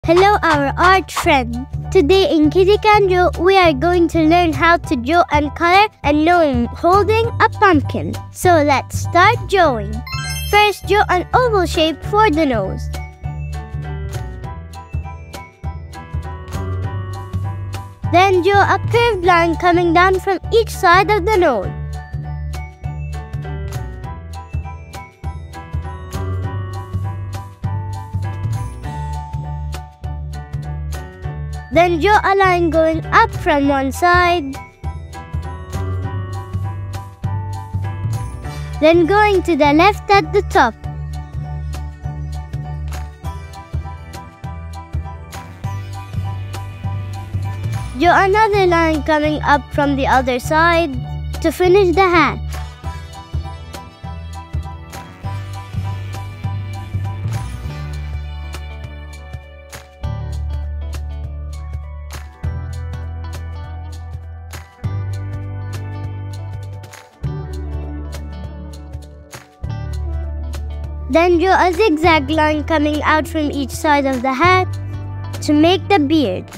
Hello, our art friend. Today in Kitty Can Draw, we are going to learn how to draw and color a gnome holding a pumpkin. So let's start drawing. First, draw an oval shape for the nose. Then draw a curved line coming down from each side of the nose. Then draw a line going up from one side, then going to the left at the top. Draw another line coming up from the other side to finish the hat. Then draw a zigzag line coming out from each side of the hat to make the beard.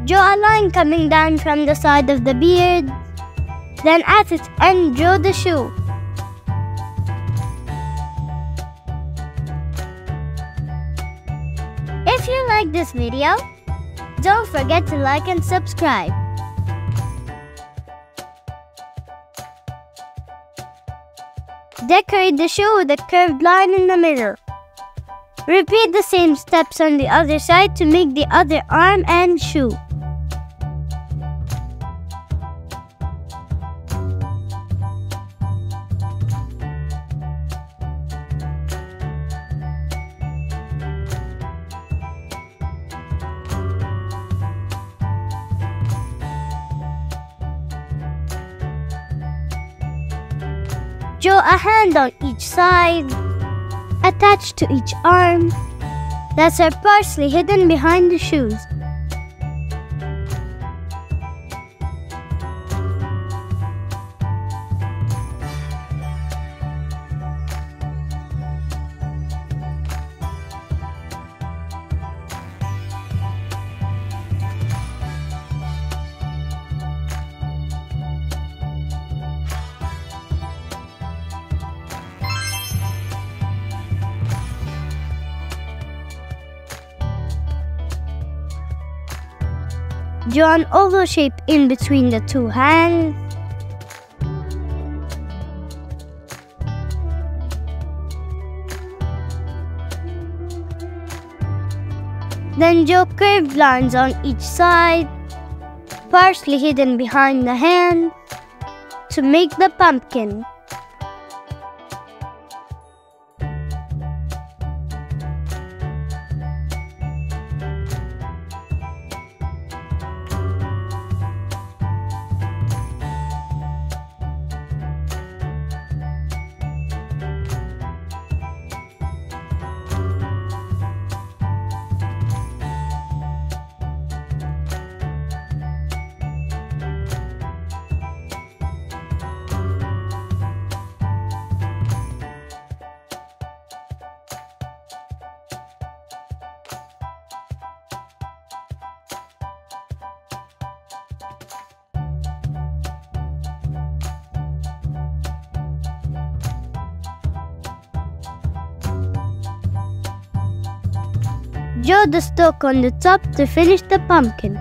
Draw a line coming down from the side of the beard. Then at its end, draw the shoe. If you like this video, don't forget to like and subscribe. Decorate the shoe with a curved line in the middle. Repeat the same steps on the other side to make the other arm and shoe. Draw a hand on each side, attached to each arm, that are partially hidden behind the shoes. Draw an oval shape in between the two hands. Then draw curved lines on each side, partially hidden behind the hand, to make the pumpkin. Draw the stalk on the top to finish the pumpkin.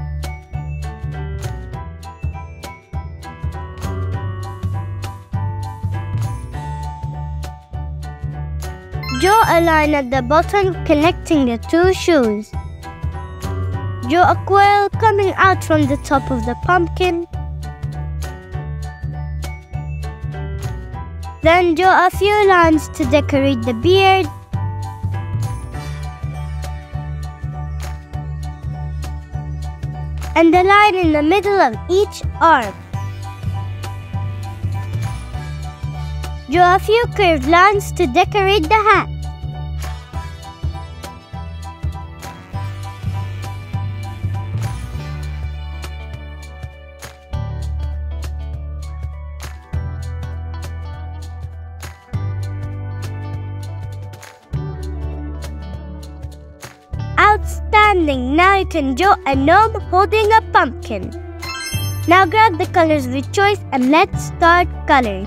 Draw a line at the bottom connecting the two shoes. Draw a quail coming out from the top of the pumpkin. Then draw a few lines to decorate the beard. And the line in the middle of each arm. Draw a few curved lines to decorate the hat. Outstanding! Now you can draw a gnome holding a pumpkin. Now grab the colors of your choice and let's start coloring.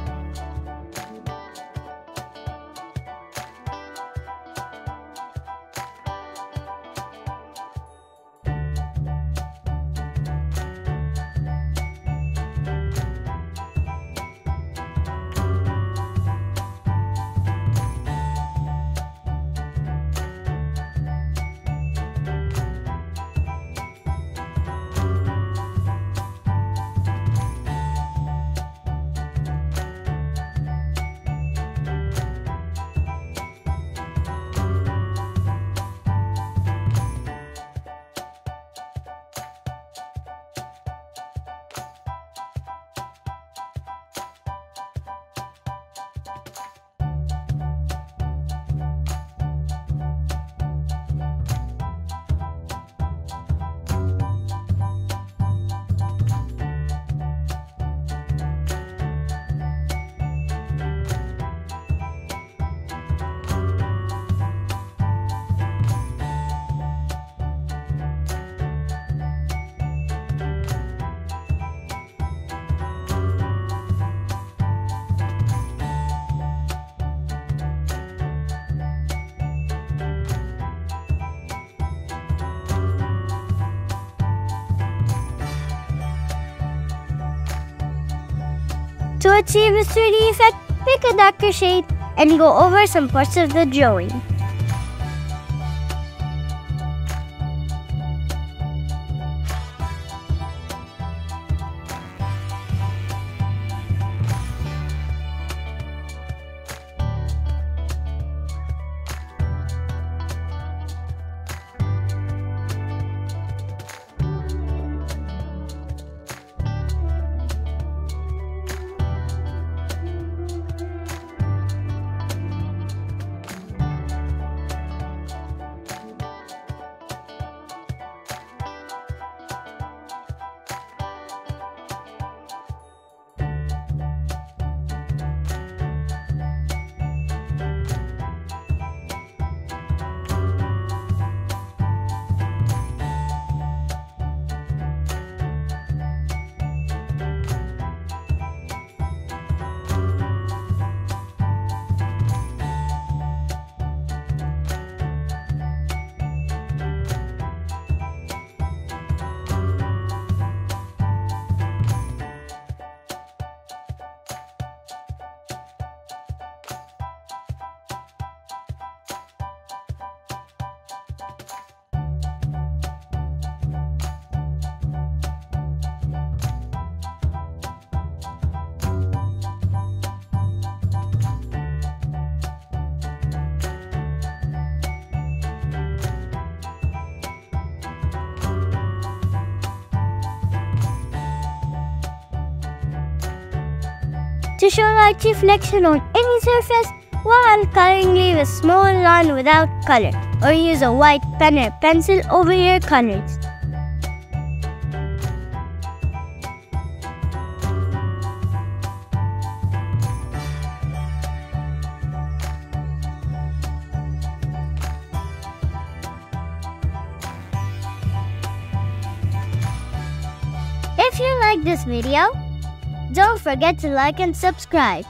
To achieve a 3D effect, pick a darker shade and go over some parts of the drawing. To show light reflection on any surface, while coloring, leave a small line without color, or use a white pen or pencil over your colors. If you like this video, don't forget to like and subscribe.